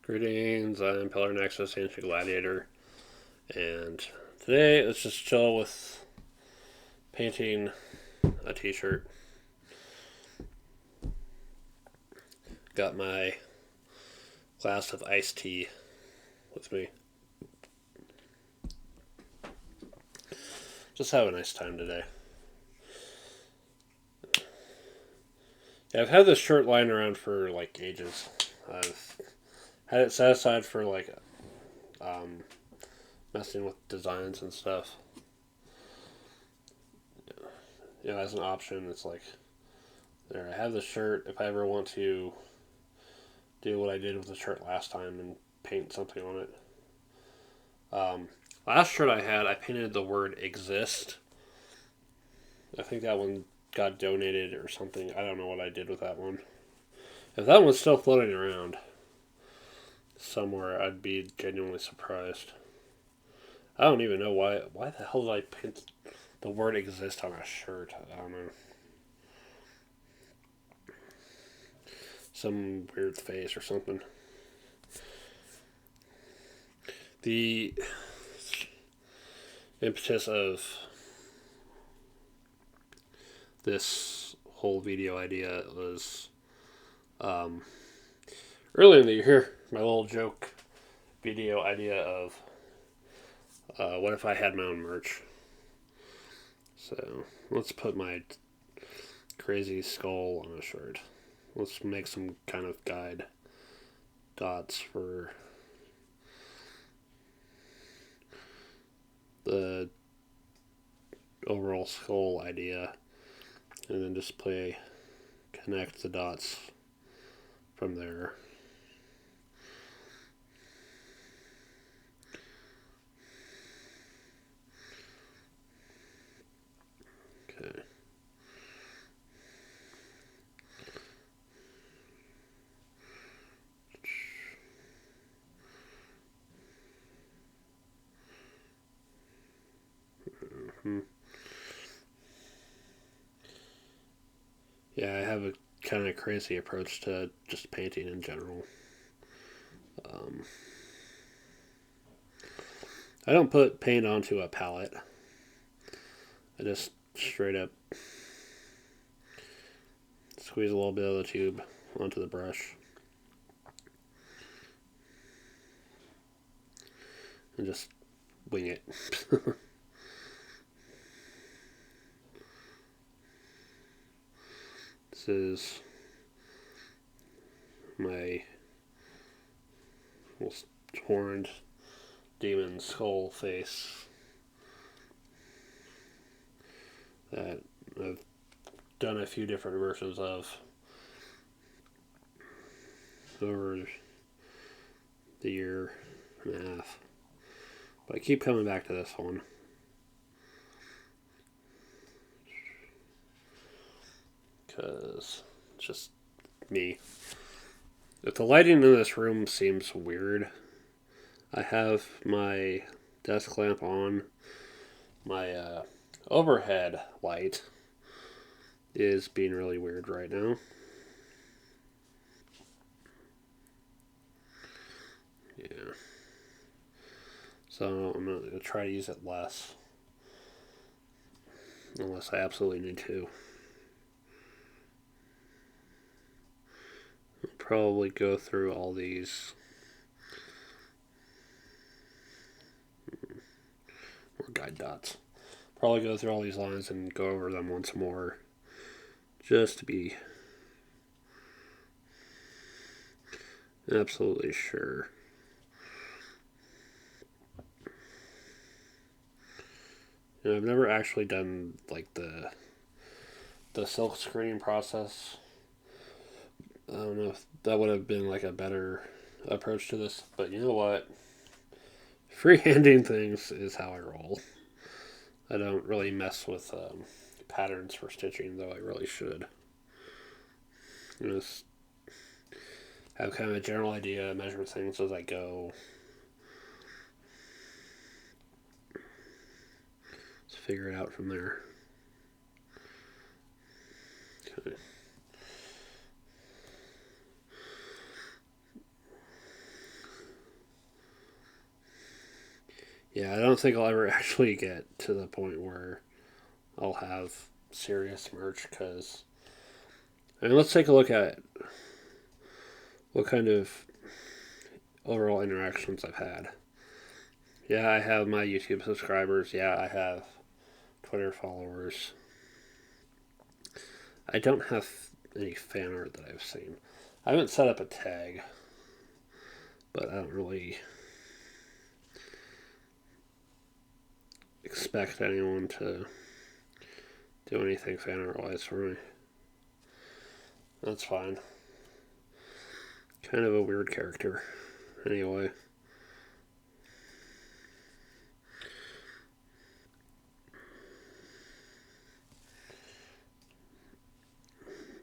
Greetings, I'm Pillar Nexus, Ancient Gladiator, and today let's just chill with painting a t-shirt. Got my glass of iced tea with me. Just have a nice time today. Yeah, I've had this shirt lying around for like ages. I've had it set aside for um, messing with designs and stuff. As an option, it's like, there, I have this shirt. If I ever want to do what I did with the shirt last time and paint something on it. Last shirt I had, I painted the word exist. I think that one got donated or something. I don't know what I did with that one. If that one's still floating around somewhere, I'd be genuinely surprised. I don't even know why. Why the hell did I paint the word exist on a shirt? I don't know. Some weird face or something. The impetus of this whole video idea was earlier in the year. My little joke video idea of what if I had my own merch. So let's put my crazy skull on a shirt. Let's make some kind of guide dots for the overall skull idea, and then just connect the dots from there. Okay. Mm-hmm. Yeah, I have a kind of crazy approach to just painting in general. I don't put paint onto a palette. I just straight up squeeze a little bit of the tube onto the brush and just wing it. This is my little horned demon skull face that I've done a few different versions of over the year and a half. But I keep coming back to this one. Because it's just me. If the lighting in this room seems weird, I have my desk lamp on. My overhead light is being really weird right now. Yeah. So I'm going to try to use it less. Unless I absolutely need to. I'll probably go through all these more guide dots. Probably go through all these lines and go over them once more. Just to be absolutely sure. I've never actually done like the silk screening process. I don't know if that would have been like a better approach to this, but you know what? Freehanding things is how I roll. I don't really mess with patterns for stitching, though I really should. Just have kind of a general idea, measure things as I go. Let's figure it out from there. Okay. Yeah, I don't think I'll ever actually get to the point where I'll have serious merch because. I mean, let's take a look at what kind of overall interactions I've had. Yeah, I have my YouTube subscribers. Yeah, I have Twitter followers. I don't have any fan art that I've seen. I haven't set up a tag, but I don't really expect anyone to do anything fan art wise for me. That's fine. Kind of a weird character. Anyway.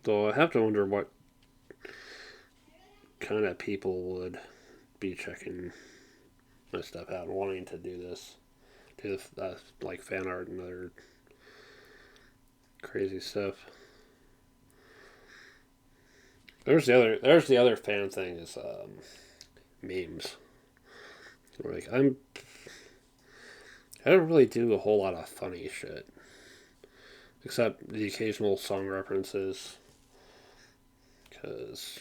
Though I have to wonder what kind of people would be checking my stuff out and wanting to do this. Do like fan art and other crazy stuff. There's the other fan thing is memes. Like I don't really do a whole lot of funny shit, except the occasional song references. Because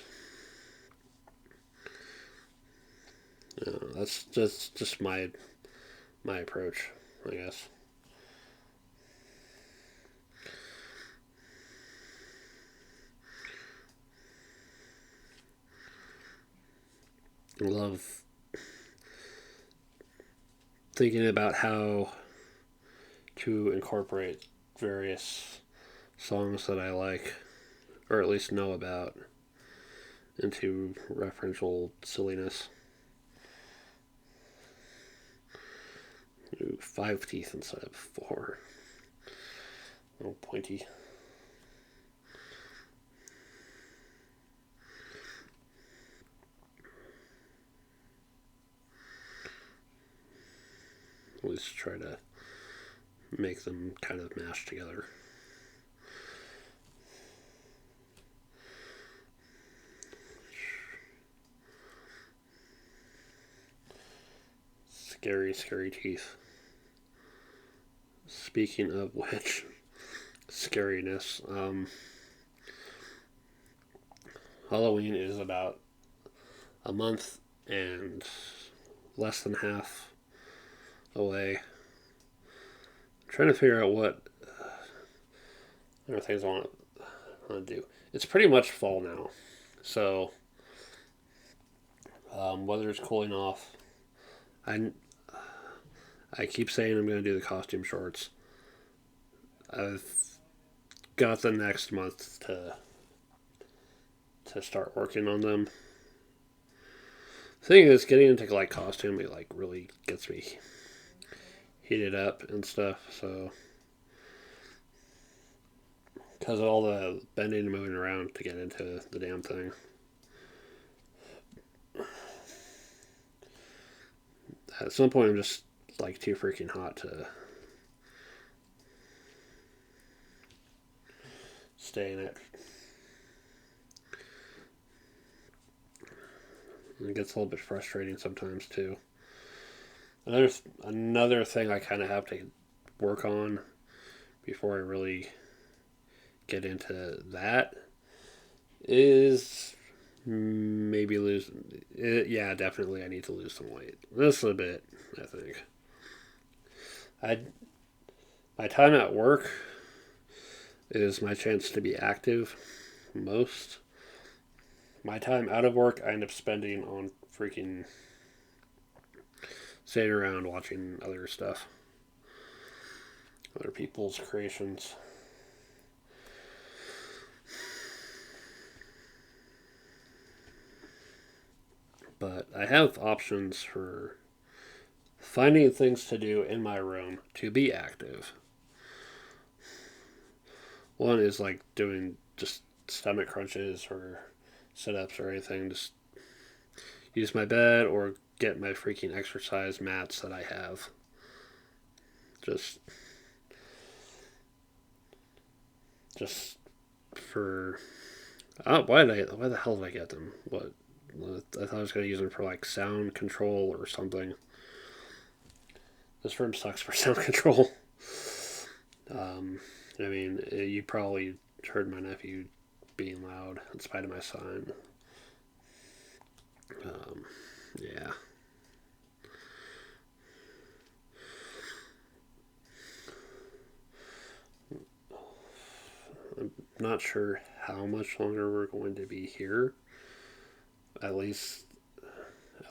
that's just my approach, I guess. I love thinking about how to incorporate various songs that I like, or at least know about, into referential silliness. Ooh, 5 teeth instead of 4. Oh, pointy. At least try to make them kind of mash together. Scary, scary teeth. Speaking of which, scariness. Halloween is about a month and less than half away. I'm trying to figure out what other things I want to do. It's pretty much fall now, so weather's cooling off. I I keep saying I'm going to do the costume shorts. I've got the next month to start working on them. The thing is, getting into like costume, it like really gets me heated up and stuff. So because of all the bending and moving around to get into the damn thing. At some point, I'm just like too freaking hot to stay in it. And it gets a little bit frustrating sometimes too. Another thing I kind of have to work on before I really get into that is maybe lose. Yeah, definitely, I need to lose some weight. Just a bit, I think. I my time at work is my chance to be active most. My time out of work, I end up spending on freaking sitting around watching other stuff, other people's creations. But I have options for finding things to do in my room to be active. One is like doing just stomach crunches or sit ups or anything. Just use my bed or get my freaking exercise mats that I have. Just just for why the hell did I get them? What I thought I was gonna use them for like sound control or something. This room sucks for sound control. I mean, you probably heard my nephew being loud in spite of my sign. Yeah. I'm not sure how much longer we're going to be here. At least,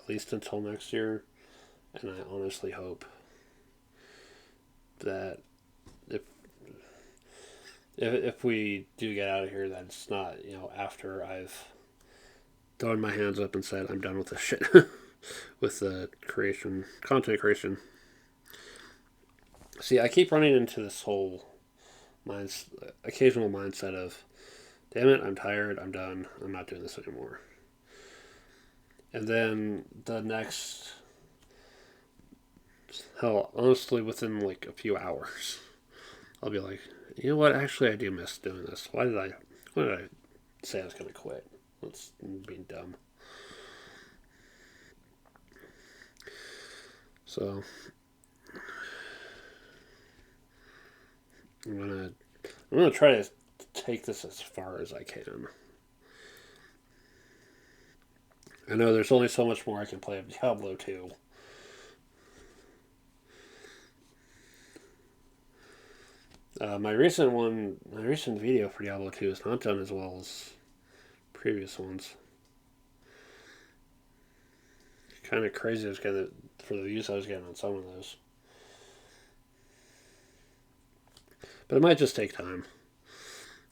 until next year. And I honestly hope that if if we do get out of here, that it's not after I've thrown my hands up and said I'm done with this shit with the content creation. See, I keep running into this whole occasional mindset of, damn it, I'm tired, I'm done, I'm not doing this anymore. And then the next, hell, honestly, within like a few hours, I'll be like, you know what? Actually, I do miss doing this. Why did I say I was going to quit? That's being dumb. So I'm gonna try to take this as far as I can. I know there's only so much more I can play of Diablo 2. My recent video for Diablo 2 is not done as well as previous ones. Kind of crazy I was getting for the views I was getting on some of those. But it might just take time.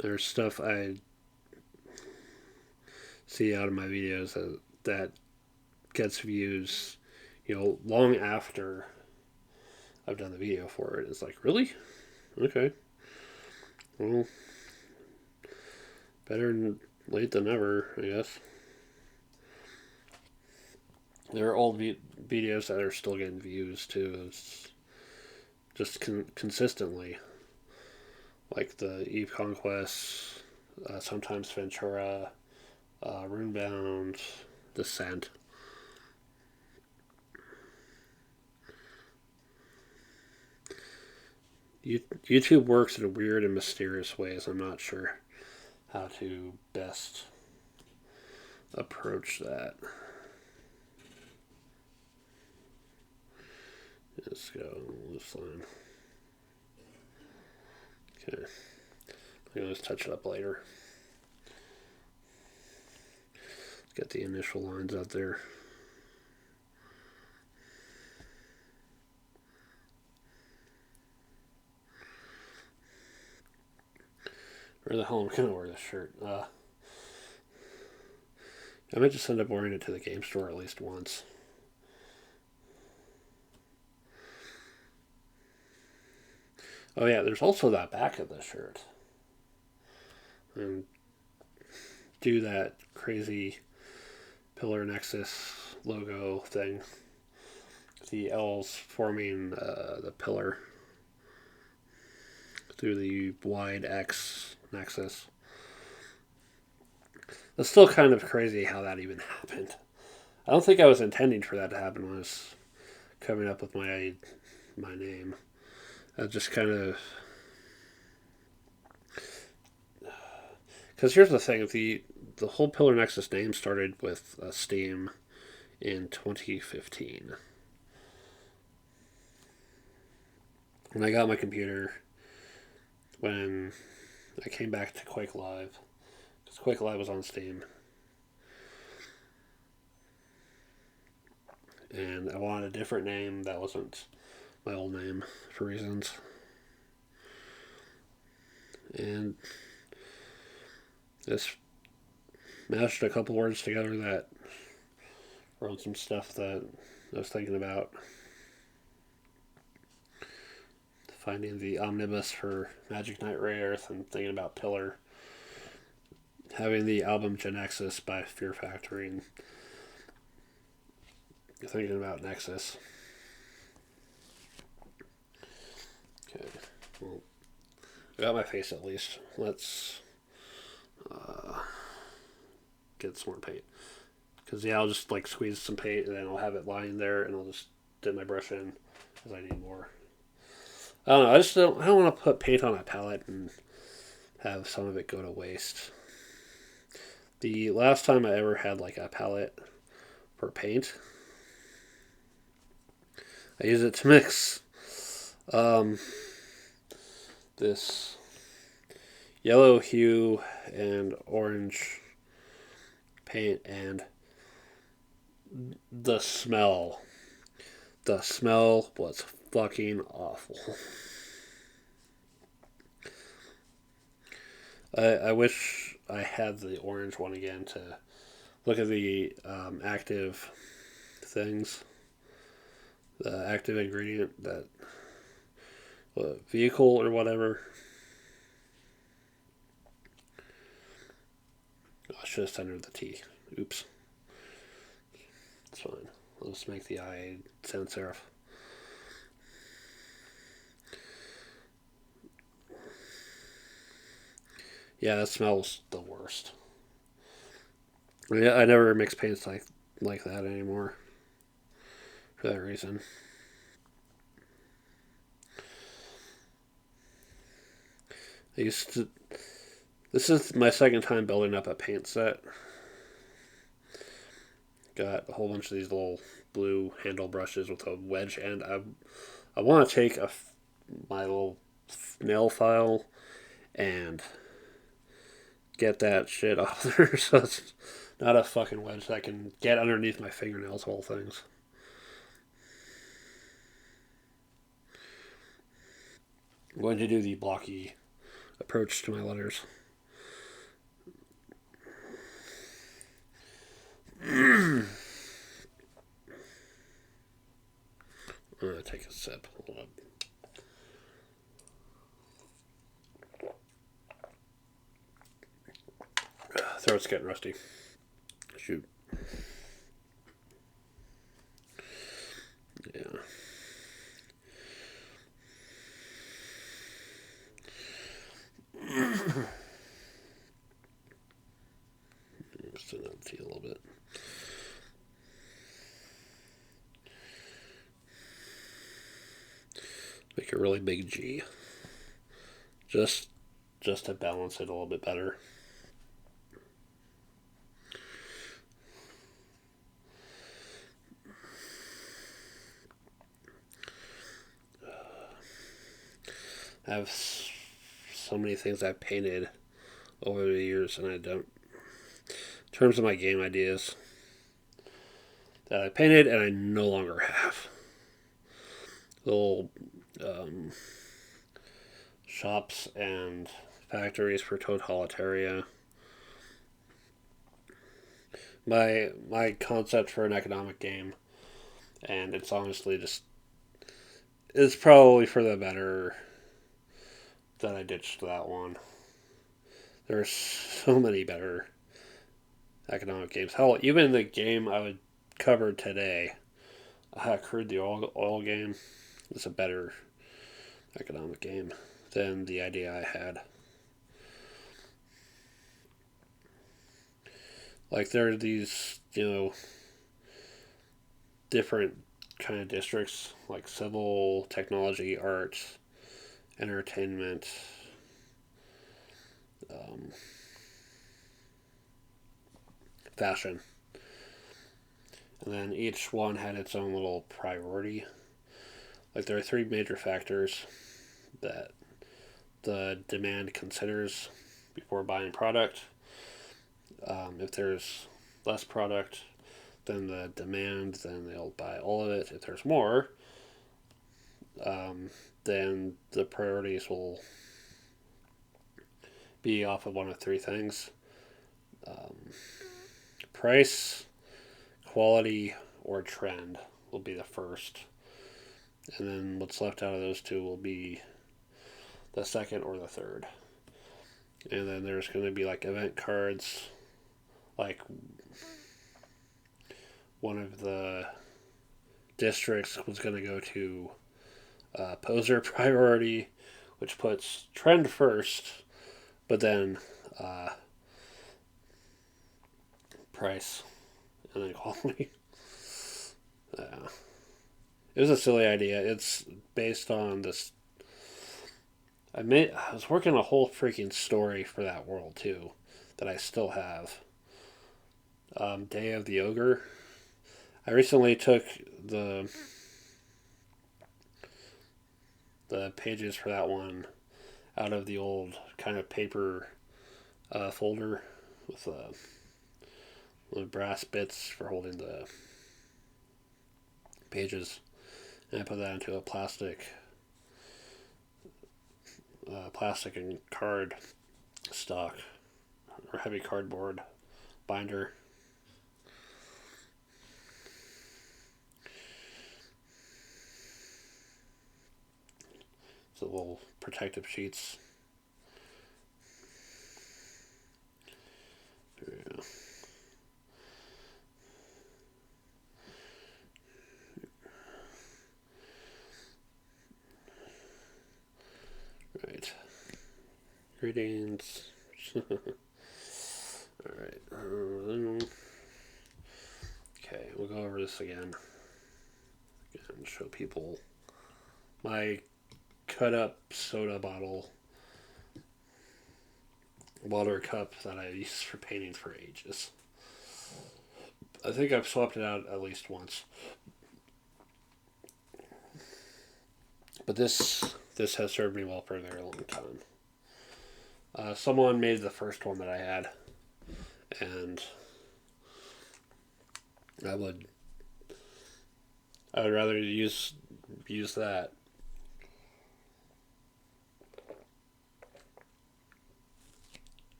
There's stuff I see out of my videos that gets views, long after I've done the video for it. It's like, really? Okay. Well, better late than never, I guess. There are old videos that are still getting views too. It's just consistently, like the Eve Conquest, sometimes Ventura, Runebound, Descent. YouTube works in weird and mysterious ways. I'm not sure how to best approach that. Let's go on this line. Okay. I'm going to touch it up later. Let's get the initial lines out there. Where the hell am I going to wear this shirt? I might just end up wearing it to the game store at least once. Oh yeah, there's also that back of the shirt. And do that crazy Pillar Nexus logo thing. The L's forming the pillar through the wide X nexus. It's still kind of crazy how that even happened. I don't think I was intending for that to happen when I was coming up with my name. I just kind of... Because here's the thing, the whole Pillar Nexus name started with Steam in 2015. When I got my computer, when I came back to Quake Live, because Quake Live was on Steam, and I wanted a different name that wasn't my old name for reasons. And just mashed a couple words together that wrote some stuff that I was thinking about. Finding the omnibus for Magic Knight Rayearth and thinking about Pillar. Having the album Genexus by Fear Factory and thinking about Nexus. Okay, well, I got my face at least. Let's get some more paint. Because, I'll just squeeze some paint and then I'll have it lying there and I'll just dip my brush in because I need more. I don't know. I don't want to put paint on a palette and have some of it go to waste. The last time I ever had like a palette for paint, I used it to mix this yellow hue and orange paint, and the smell was fucking awful. I wish I had the orange one again to look at the active things, the active ingredient, that vehicle or whatever. I should have centered the T. Oops. It's fine. Let's make the I sans serif. Yeah, that smells the worst. I never mix paints like that anymore. For that reason. I used to. This is my second time building up a paint set. Got a whole bunch of these little blue handle brushes with a wedge end. I want to take my little nail file and get that shit off there so it's not a fucking wedge that can get underneath my fingernails, whole things. I'm going to do the blocky approach to my letters. I'm going to take a sip. Hold up. Throat's getting rusty. Shoot. Yeah. Just another tea a little bit. Make a really big G. Just to balance it a little bit better. I have so many things I've painted over the years, and I don't. In terms of my game ideas, that I painted and I no longer have. Little shops and factories for Totalitaria. My concept for an economic game, and it's honestly just, it's probably for the better that I ditched that one. There's so many better economic games. Hell, even the game I would cover today, Crude the oil game, is a better economic game than the idea I had. Like, there are these, different kind of districts, like civil, technology, arts, entertainment, fashion. And then each one had its own little priority. Like, there are three major factors that the demand considers before buying product. If there's less product than the demand, then they'll buy all of it. If there's more, then the priorities will be off of one of three things: price, quality, or trend will be the first. And then what's left out of those two will be the second or the third. And then there's going to be like event cards, like one of the districts was going to go to poser priority, which puts trend first, but then price and then quality. It was a silly idea. It's based on this. I was working a whole freaking story for that world too, that I still have. Day of the Ogre. I recently took the the pages for that one out of the old kind of paper folder with brass bits for holding the pages, and I put that into a plastic and card stock or heavy cardboard binder. So little protective sheets. Yeah. Right. Greetings. Alright. Okay, we'll go over this again. And show people my cut up soda bottle water cup that I used for painting for ages. I think I've swapped it out at least once. But this has served me well for a very long time. Someone made the first one that I had, and I would rather use that.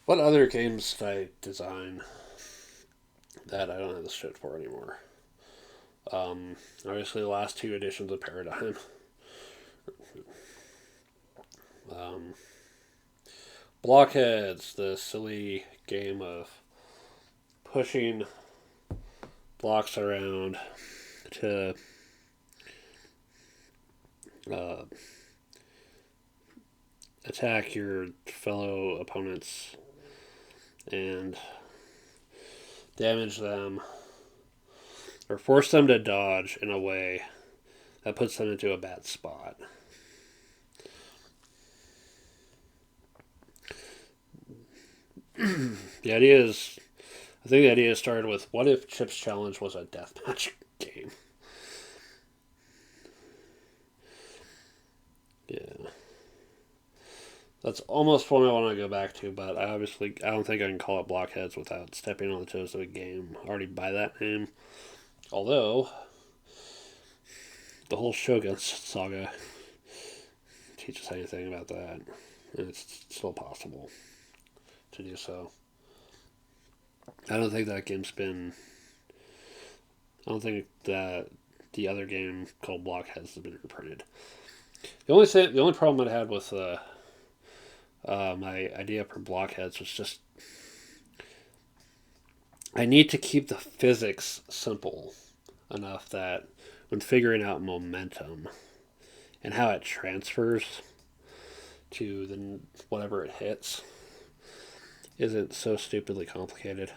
What other games did I design that I don't have the shit for anymore? Obviously, the last two editions of Paradigm. Blockheads, the silly game of pushing blocks around to attack your fellow opponents and damage them or force them to dodge in a way that puts them into a bad spot. The idea is, I think the idea started with, what if Chip's Challenge was a deathmatch game? Yeah. That's almost what I want to go back to, but I don't think I can call it Blockheads without stepping on the toes of a game already by that name. Although, the whole Shogun saga teaches anything about that, and it's still possible to do so. I don't think that game's been. I don't think that the other game called Blockheads has been reprinted. The only problem I had with my idea for Blockheads was just I need to keep the physics simple enough that when figuring out momentum and how it transfers to the whatever it hits isn't so stupidly complicated.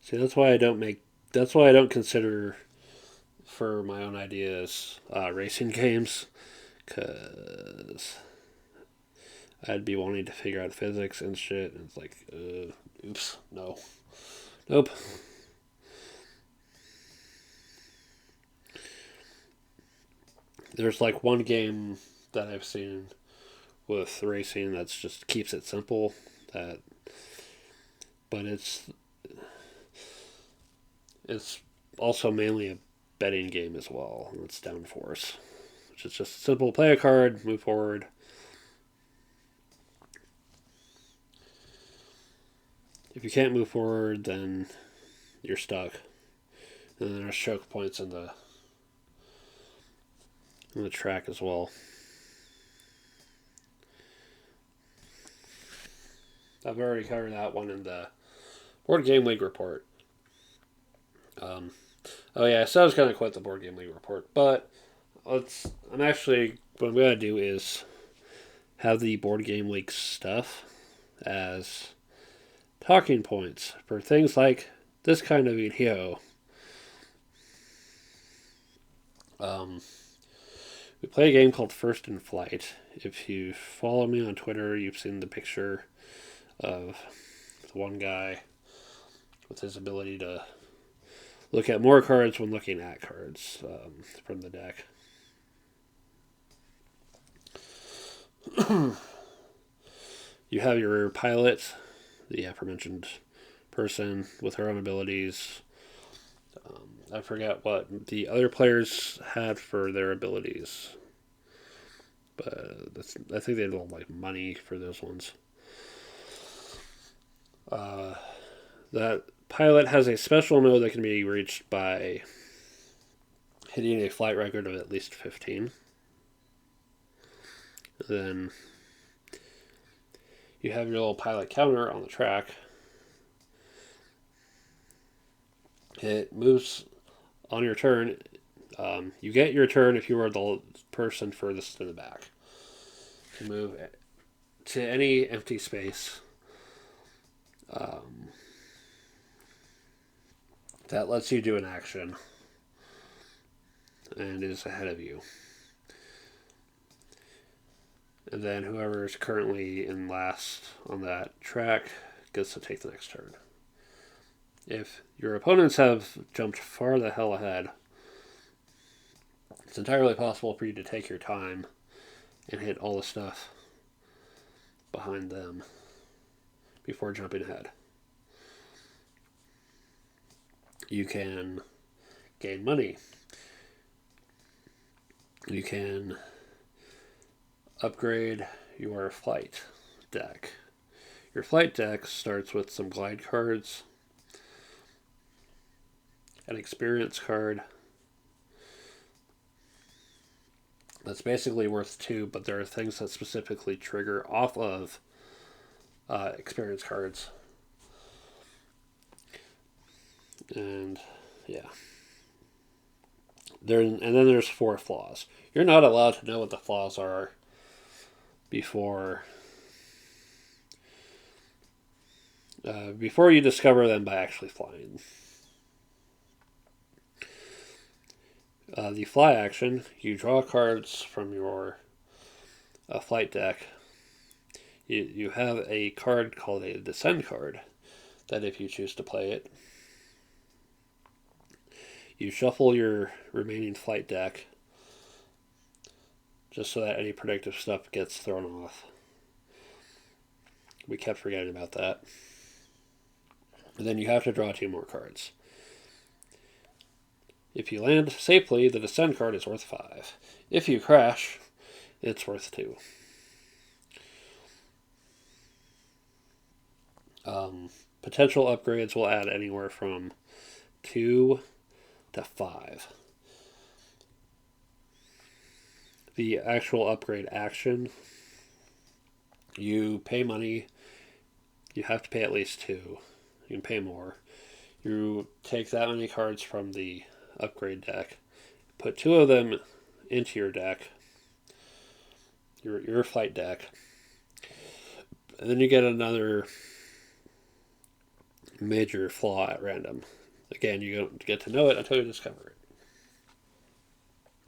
See, that's why I don't consider for my own ideas racing games, because I'd be wanting to figure out physics and shit, and it's like, oops, no, nope. There's like one game that I've seen with racing that's just keeps it simple, that, but it's also mainly a betting game as well. And it's Downforce, which is just simple: play a card, move forward. If you can't move forward, then you're stuck. And then there's choke points in the track as well. I've already covered that one in the Board Game League report. Oh yeah, so I was gonna quit the Board Game League report, but I'm actually what I'm gonna do is have the Board Game League stuff as talking points for things like this kind of video. Um, we play a game called First in Flight. If you follow me on Twitter, you've seen the picture of the one guy with his ability to look at more cards when looking at cards from the deck. You have your pilot, the aforementioned person with her own abilities. I forget what the other players had for their abilities, but I think they had like money for those ones. That pilot has a special mode that can be reached by hitting a flight record of at least 15. Then you have your little pilot counter on the track. It moves on your turn. You get your turn if you are the person furthest to the back. You can move to any empty space. That lets you do an action and is ahead of you. And then whoever is currently in last on that track gets to take the next turn. If your opponents have jumped far the hell ahead, it's entirely possible for you to take your time and hit all the stuff behind them before jumping ahead. You can gain money. You can upgrade your flight deck. Your flight deck starts with some glide cards, an experience card that's basically worth 2, but there are things that specifically trigger off of experience cards. And yeah. And then there's 4 flaws. You're not allowed to know what the flaws are before you discover them by actually flying. The fly action, you draw cards from your flight deck. You have a card called a descend card that if you choose to play it, you shuffle your remaining flight deck just so that any predictive stuff gets thrown off. We kept forgetting about that. And then you have to draw 2 more cards. If you land safely, the descend card is worth 5. If you crash, it's worth 2. Potential upgrades will add anywhere from 2 to 5. The actual upgrade action, you pay money. You have to pay at least 2. You can pay more. You take that many cards from the upgrade deck, put 2 of them into your deck, your flight deck, and then you get another major flaw at random. Again, you don't get to know it until you discover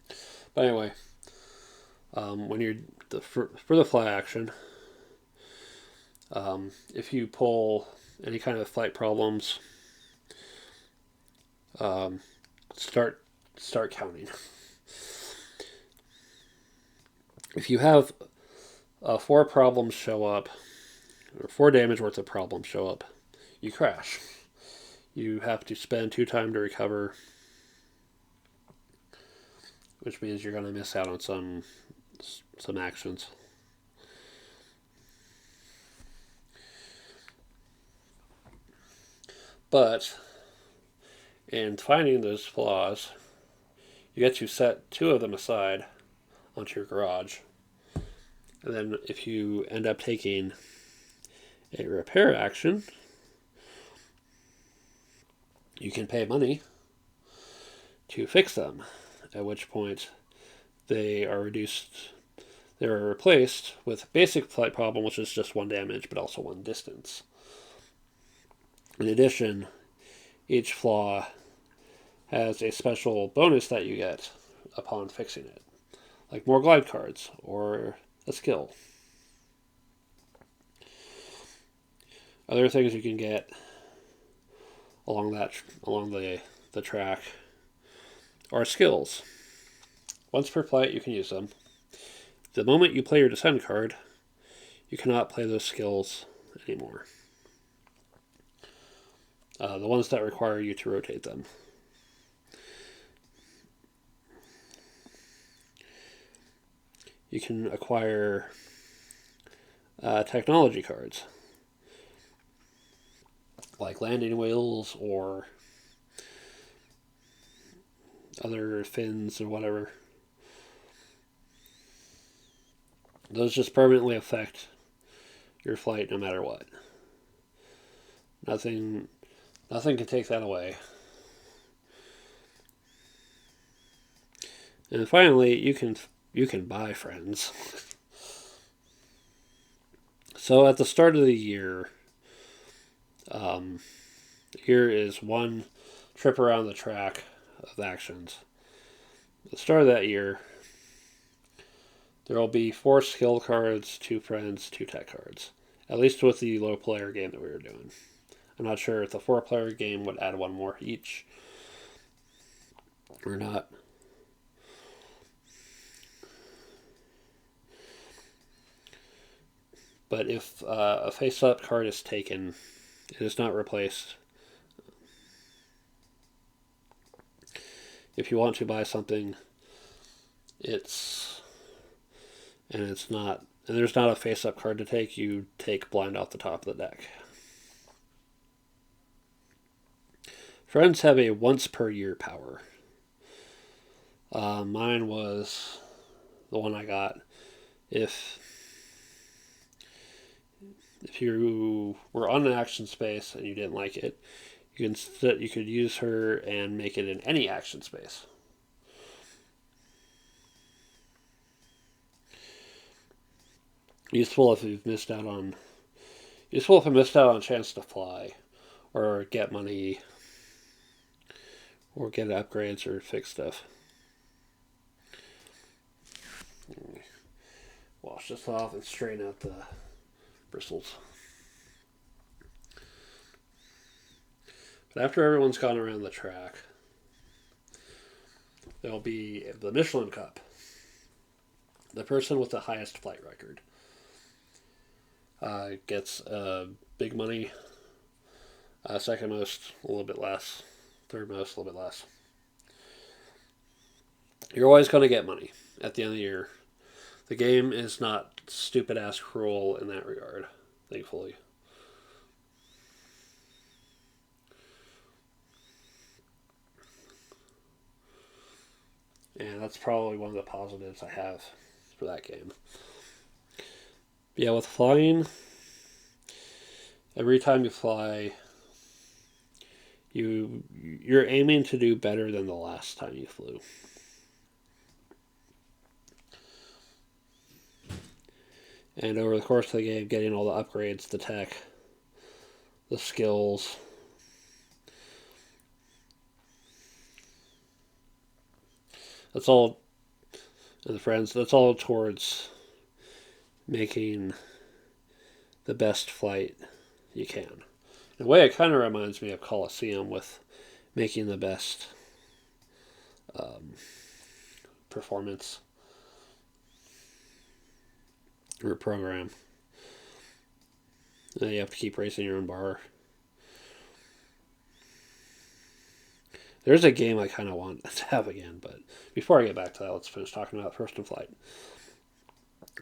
it. But anyway, when you're for the fly action, if you pull any kind of flight problems, start counting. If you have 4 problems show up, or 4 damage worth of problems show up, you crash. You have to spend 2 time to recover, which means you're going to miss out on some actions. But in finding those flaws, you get to set 2 of them aside onto your garage. And then if you end up taking a repair action, you can pay money to fix them, at which point they are replaced with basic flight problem, which is just 1 damage, but also 1 distance. In addition, each flaw has a special bonus that you get upon fixing it, like more glide cards or a skill. Other things you can get along the track are skills. Once per flight, you can use them. The moment you play your descend card, you cannot play those skills anymore. The ones that require you to rotate them. You can acquire technology cards, like landing wheels or other fins or whatever. Those just permanently affect your flight no matter what. Nothing can take that away. And finally, you can buy friends. So at the start of the year, here is 1 trip around the track of actions. At the start of that year, there will be 4 skill cards, 2 friends, 2 tech cards. At least with the low player game that we were doing. I'm not sure if the 4-player game would add 1 more each or not. But if a face-up card is taken, it is not replaced. If you want to buy something, there's not a face-up card to take, you take blind off the top of the deck. Friends have a once per year power. Mine was the one I got. If you were on an action space and you didn't like it, you could use her and make it in any action space. Useful if you missed out on a chance to fly, or get money, or get upgrades or fix stuff. Wash this off and straighten out the bristles. But after everyone's gone around the track, there'll be the Michelin Cup. The person with the highest flight record gets big money. Second most, a little bit less. Third most, a little bit less. You're always going to get money at the end of the year. The game is not stupid-ass cruel in that regard, thankfully. And that's probably one of the positives I have for that game. But yeah, with flying, every time you fly, you're aiming to do better than the last time you flew. And over the course of the game, getting all the upgrades, the tech, the skills, that's all towards making the best flight you can. In a way, it kind of reminds me of Coliseum with making the best performance or program. And you have to keep raising your own bar. There's a game I kind of want to have again, but before I get back to that, let's finish talking about First in Flight.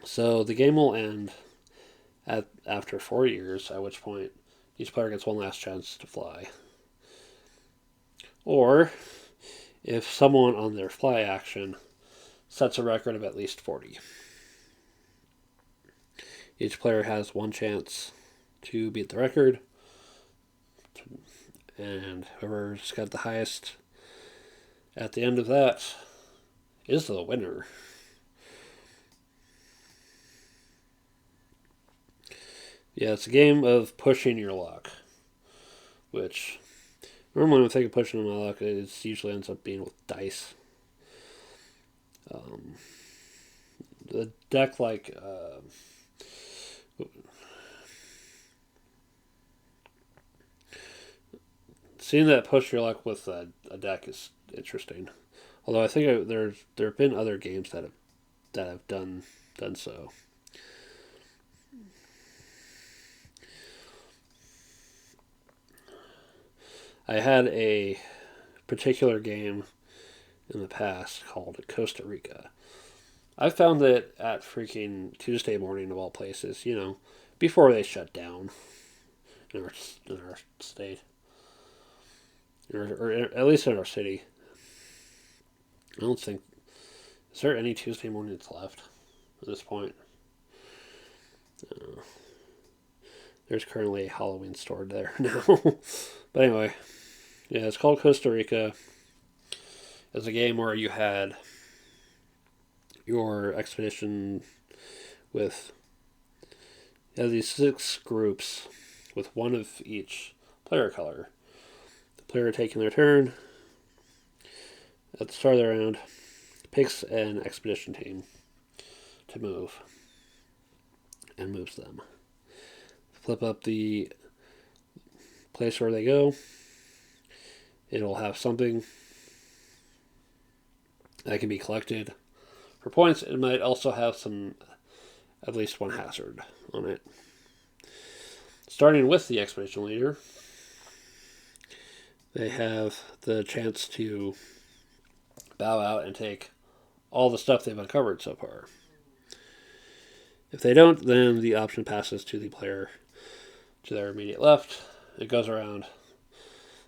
So the game will end after 4 years, at which point each player gets one last chance to fly. Or if someone on their fly action sets a record of at least 40. Each player has one chance to beat the record, and whoever's got the highest at the end of that is the winner. Yeah, it's a game of pushing your luck, which normally when I think of pushing my luck, it usually ends up being with dice. Um, the deck, like, seeing that push your luck with a deck is interesting. Although I think there have been other games that have done so. I had a particular game in the past called Costa Rica. I found that at freaking Tuesday morning of all places, before they shut down in our state, or at least in our city. I don't think is there any Tuesday mornings left at this point. There's currently a Halloween store there now, but anyway, yeah, it's called Costa Rica. It's a game where you had your expedition with these 6 groups with one of each player color. The player taking their turn at the start of the round picks an expedition team to move and moves them. Flip up the place where they go. It'll have something that can be collected for points. It might also have at least one hazard on it. Starting with the expedition leader, they have the chance to bow out and take all the stuff they've uncovered so far. If they don't, then the option passes to the player to their immediate left. It goes around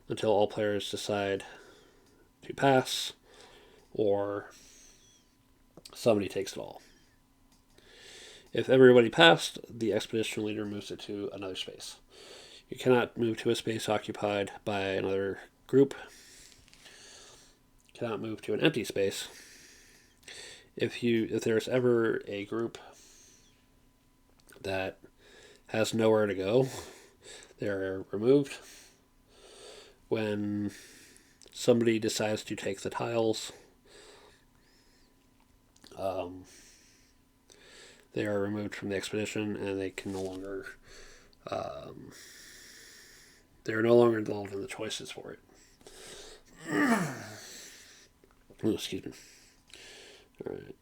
until all players decide to pass or somebody takes it all. If everybody passed, the expedition leader moves it to another space. You cannot move to a space occupied by another group. You cannot move to an empty space. If there's ever a group that has nowhere to go, they're removed. When somebody decides to take the tiles, they are removed from the expedition, and they can no longer. They are no longer involved in the choices for it. Oh, excuse me. All right.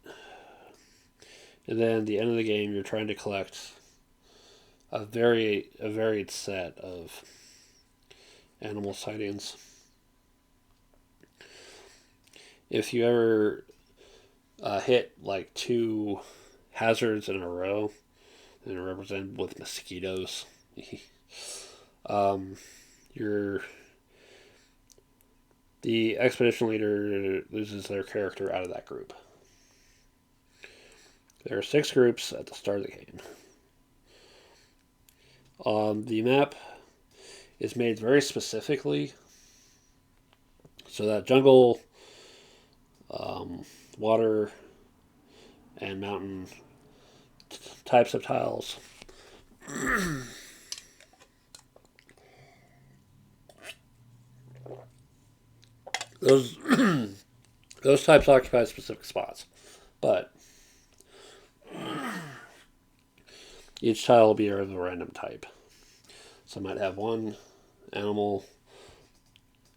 And then at the end of the game, you're trying to collect a varied set of animal sightings. If you ever hit like 2 hazards in a row, and are represented with mosquitoes, the expedition leader loses their character out of that group. There are 6 groups at the start of the game. The map is made very specifically so that jungle, water, and mountain types of tiles those those types occupy specific spots, but each tile will be of a random type. Some might have 1 animal,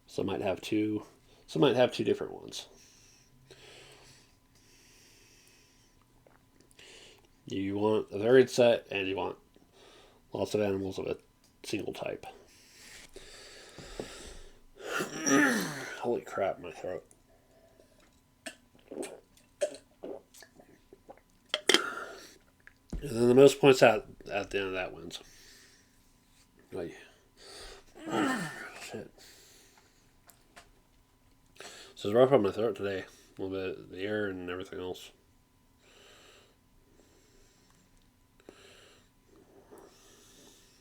some might have 2, some might have 2 different ones. You want a varied set, and you want lots of animals of a single type. Holy crap, my throat. And then the most points at the end of that wins. Like, shit. So it's rough on my throat today. A little bit of the air and everything else.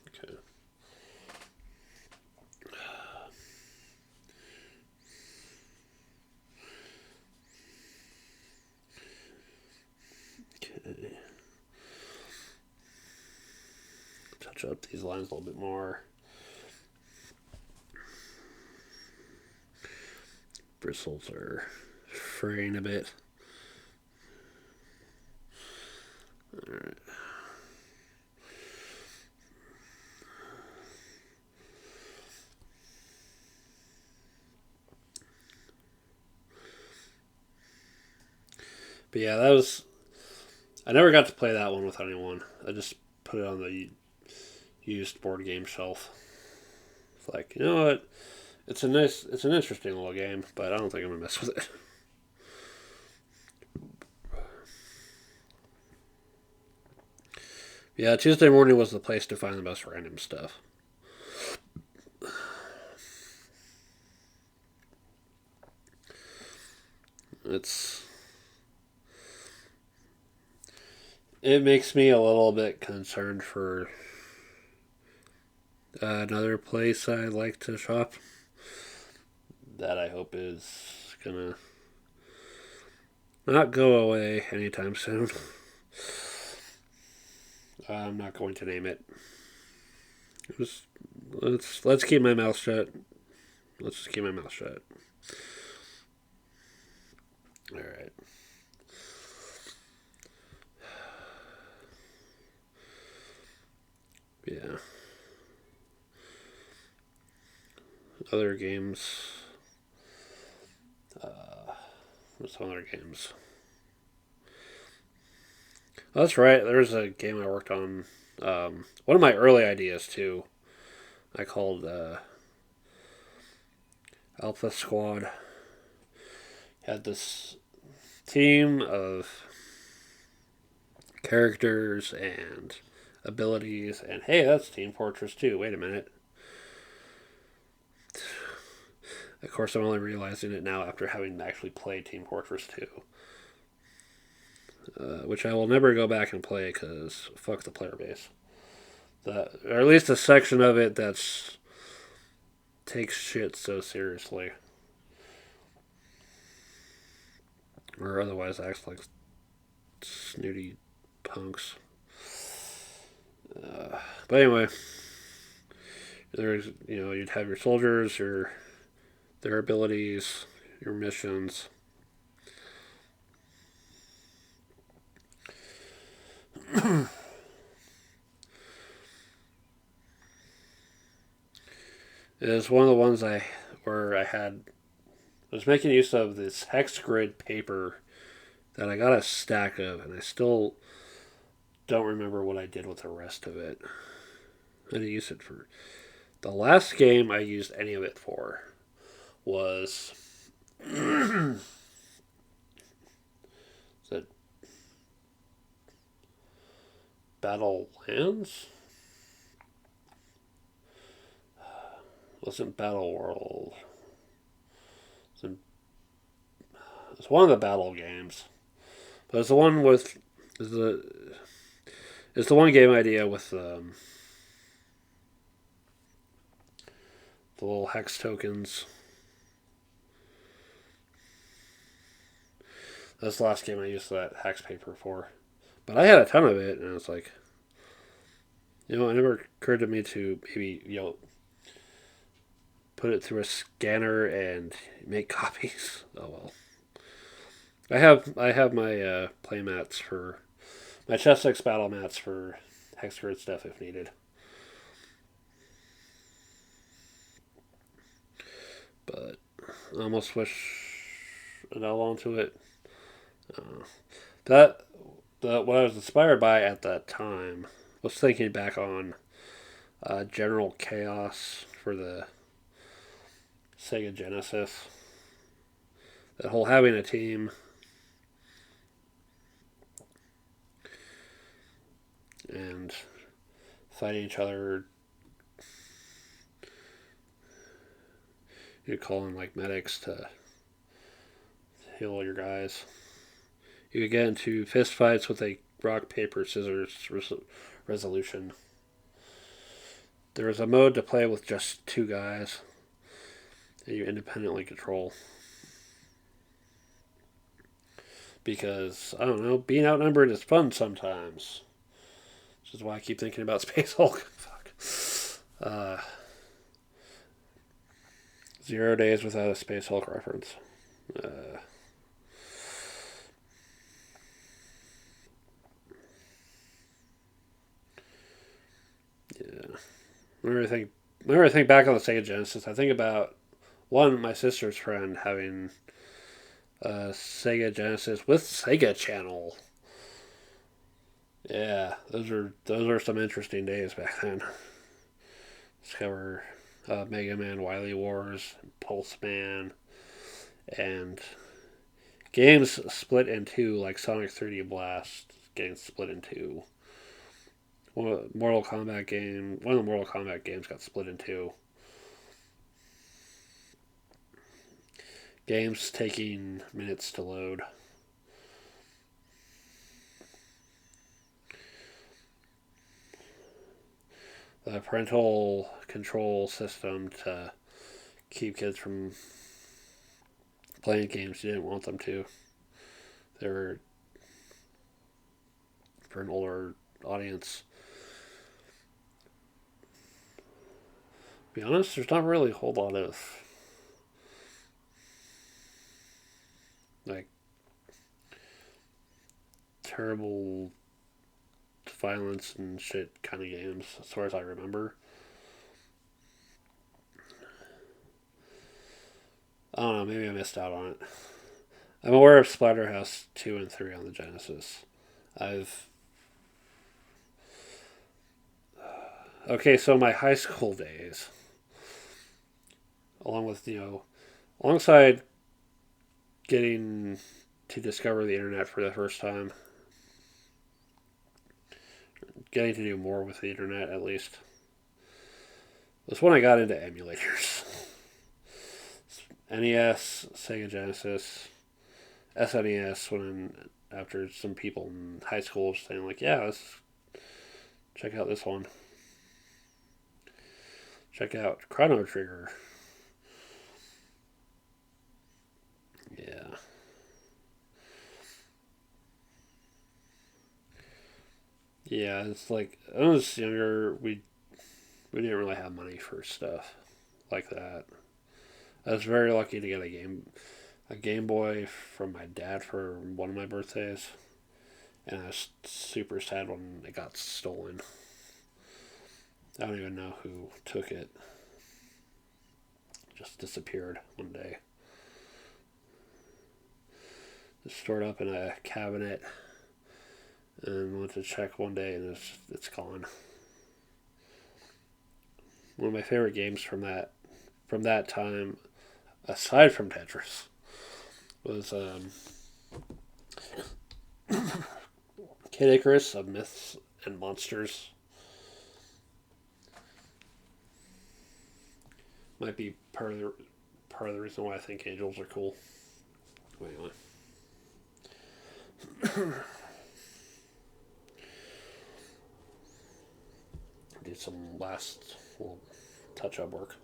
Okay. stitch up these lines a little bit more. Bristles are fraying a bit. Alright. But yeah, that was... I never got to play that one with anyone. I just put it on the used board game shelf. It's like, you know what? It's an interesting little game, but I don't think I'm gonna mess with it. Yeah, Tuesday morning was the place to find the most random stuff. It makes me a little bit concerned for another place I like to shop that I hope is gonna not go away anytime soon. I'm not going to name it. Let's keep my mouth shut. Let's just keep my mouth shut. All right. Yeah. Other games. What's some other games? Oh, that's right. There's a game I worked on. One of my early ideas too. I called Alpha Squad. Had this team of characters and abilities, and hey, that's Team Fortress 2. Wait a minute. Of course, I'm only realizing it now after having actually played Team Fortress 2. Which I will never go back and play because fuck the player base. Or at least a section of it that's takes shit so seriously. Or otherwise acts like snooty punks. But anyway, you'd have your soldiers, their abilities, your missions. It was one of the ones where I was making use of this hex grid paper that I got a stack of, and I still don't remember what I did with the rest of it. I didn't use it for... The last game I used any of it for was... is it Battlelands? It wasn't Battle World. It's one of the battle games. But it's the one with... It's the one game idea with the little hex tokens. That's the last game I used that hex paper for. But I had a ton of it, and it's like... it never occurred to me to maybe, put it through a scanner and make copies. Oh well. I have my play mats for... my Chessex battle mats for hex grid stuff if needed. But I almost wish I'd held on to it. What I was inspired by at that time was thinking back on General Chaos for the Sega Genesis. That whole having a team and fighting each other. You call in like medics to heal your guys. You could get into fist fights with a rock, paper, scissors resolution. There was a mode to play with just 2 guys that you independently control. Because, I don't know, being outnumbered is fun sometimes. Which is why I keep thinking about Space Hulk. Fuck. Uh, 0 Days Without a Space Hulk reference. Uh, yeah. Whenever I think back on the Sega Genesis, I think about one, my sister's friend having a Sega Genesis with Sega Channel. Yeah, those are some interesting days back then. Discover Mega Man, Wily Wars, Pulse Man, and games split in two, like Sonic 3D Blast getting split in two. One of the Mortal Kombat games got split in two. Games taking minutes to load. The parental control system to keep kids from playing games you didn't want them to. They were for an older audience. To be honest, there's not really a whole lot of like terrible violence and shit kind of games as far as I remember. I don't know, maybe I missed out on it. I'm aware of Splatterhouse 2 and 3 on the Genesis. I've. Okay, so my high school days, along with, alongside getting to discover the internet for the first time, getting to do more with the internet at least, was when I got into emulators. NES, Sega Genesis, SNES, after some people in high school saying, like, yeah, let's check out this one. Check out Chrono Trigger. Yeah. Yeah, it's like, when I was younger, we didn't really have money for stuff like that. I was very lucky to get a Game Boy from my dad for one of my birthdays, and I was super sad when it got stolen. I don't even know who took it. Just disappeared one day. Just stored up in a cabinet, and went to check one day, and it's gone. One of my favorite games from that time, aside from Tetris, was Kid Icarus of Myths and Monsters. Might be part of the reason why I think angels are cool. Anyway, do some last little touch up work.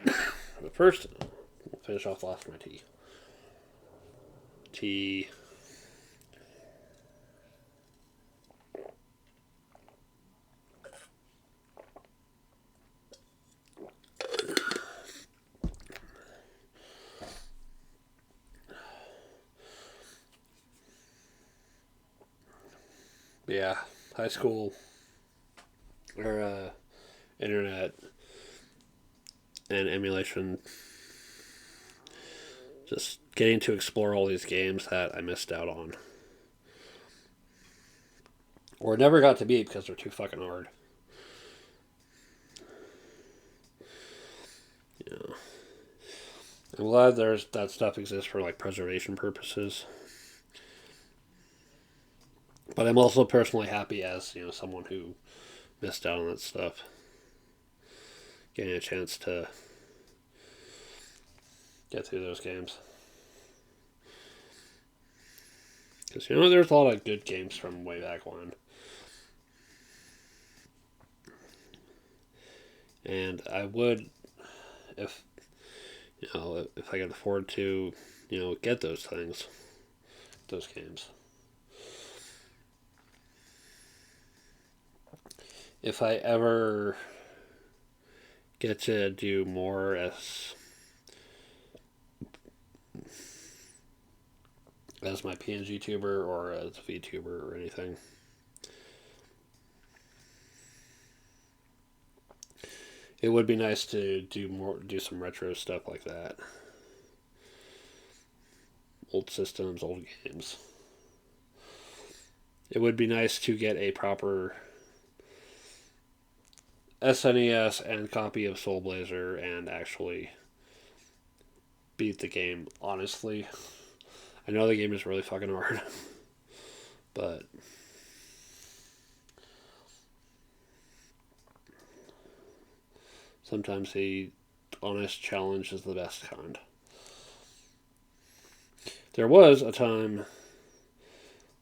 But first, we'll finish off the last of my tea. Tea. Yeah, high school or internet and emulation. Just getting to explore all these games that I missed out on. Or never got to beat because they're too fucking hard. Yeah. I'm glad that stuff exists for like preservation purposes. But I'm also personally happy as, someone who missed out on that stuff. Getting a chance to get through those games. Because, there's a lot of good games from way back when. And I would, if, if I could afford to, get those things, those games. If I ever get to do more as my PNG tuber or as a VTuber or anything. It would be nice to do some retro stuff like that. Old systems, old games. It would be nice to get a proper SNES and copy of Soul Blazer and actually beat the game honestly. I know the game is really fucking hard, but sometimes the honest challenge is the best kind. There was a time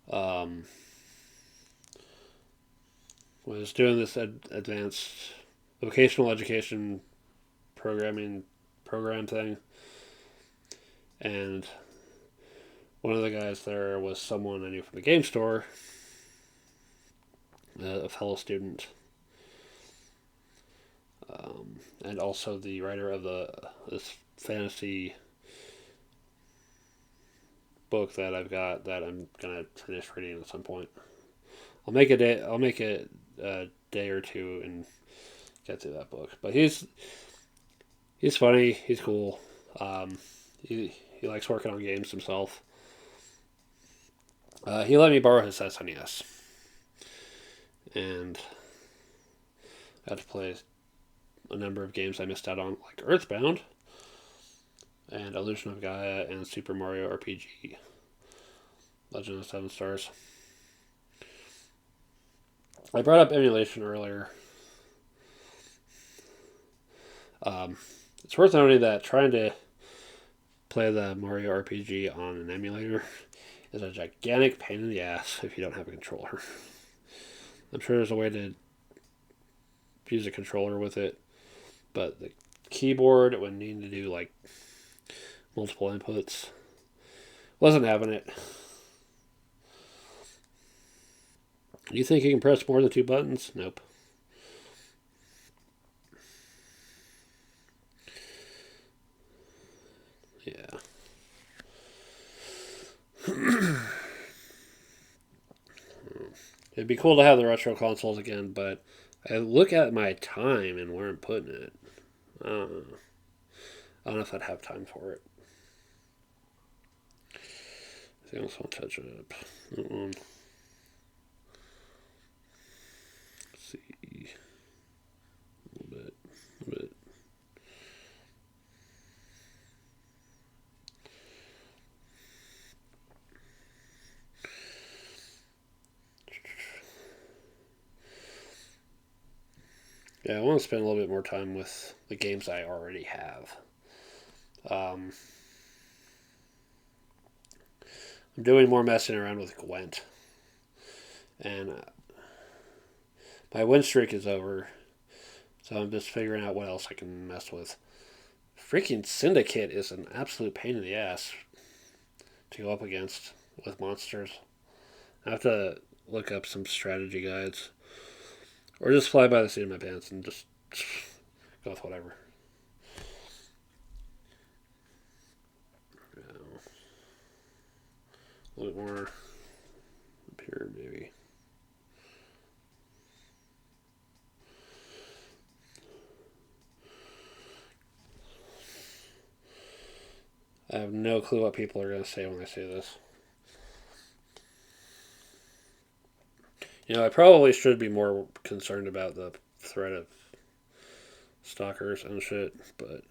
when I was doing this advanced vocational education program thing, and one of the guys there was someone I knew from the game store, a fellow student, and also the writer of this fantasy book that I've got that I'm gonna finish reading at some point. I'll make it a day or two and get through that book. But he's funny. He's cool. He likes working on games himself. He let me borrow his SNES, and I had to play a number of games I missed out on, like Earthbound, and Illusion of Gaia, and Super Mario RPG, Legend of Seven Stars. I brought up emulation earlier. It's worth noting that trying to play the Mario RPG on an emulator is a gigantic pain in the ass if you don't have a controller. I'm sure there's a way to use a controller with it, but the keyboard, when needing to do like multiple inputs, wasn't having it. You think you can press more than 2 buttons? Nope. Yeah. It'd be cool to have the retro consoles again, but I look at my time and where I'm putting it. I don't know. I don't know if I'd have time for it. I think I also want to touch it up. Let's see. A little bit. Yeah, I want to spend a little bit more time with the games I already have. I'm doing more messing around with Gwent. And my win streak is over, so I'm just figuring out what else I can mess with. Freaking Syndicate is an absolute pain in the ass to go up against with monsters. I have to look up some strategy guides. Or just fly by the seat of my pants and just go with whatever. A little bit more up here, maybe. I have no clue what people are going to say when I say this. You know, I probably should be more concerned about the threat of stalkers and shit, but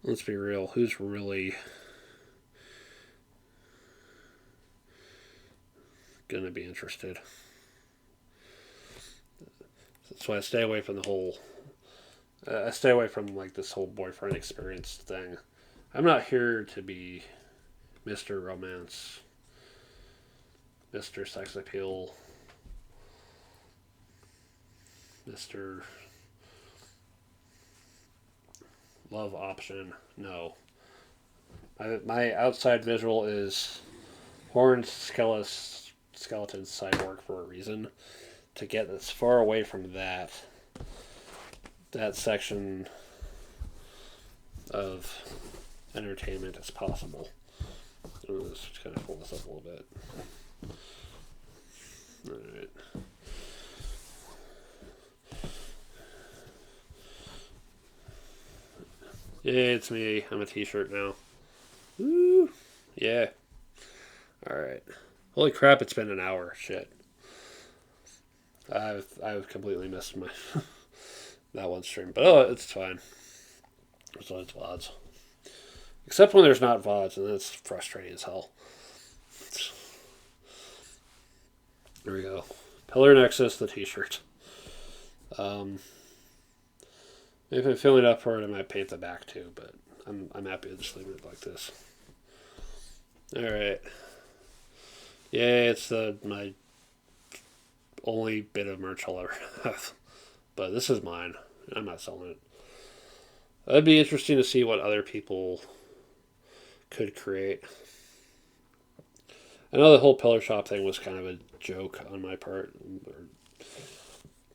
let's be real. Who's really going to be interested? That's why I stay away from the whole. I stay away from like this whole boyfriend experience thing. I'm not here to be Mr. Romance, Mr. Sex Appeal, Mr. Love Option. No. My outside visual is horned skeleton cyborg for a reason. To get as far away from that that section of entertainment as possible. Let's kind of pull this up a little bit. Alright. Yeah, it's me. I'm a t-shirt now. Woo! Yeah. Alright. Holy crap, it's been an hour. Shit. I've completely missed my that one stream. But it's fine. There's always VODs. Except when there's not VODs, and that's frustrating as hell. There we go. Pillar Nexus, the t-shirt. If I'm feeling up for it, I might paint the back too, but I'm happy to just leave it like this. Alright. Yeah, it's my only bit of merch I'll ever have. But this is mine. I'm not selling it. It'd be interesting to see what other people could create. I know the whole Pillar Shop thing was kind of a joke on my part, or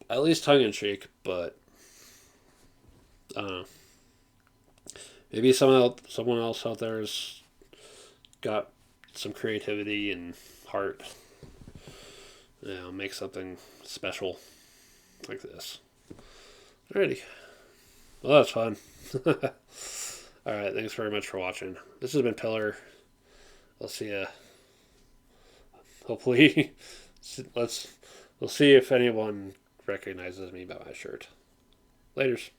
at least tongue-in-cheek, but I don't know. Maybe someone else out there has got some creativity and heart. Make something special like this. Alrighty. Well, that's fun. Alright, thanks very much for watching. This has been Pillar. I'll see ya. Hopefully, we'll see if anyone recognizes me by my shirt. Laters.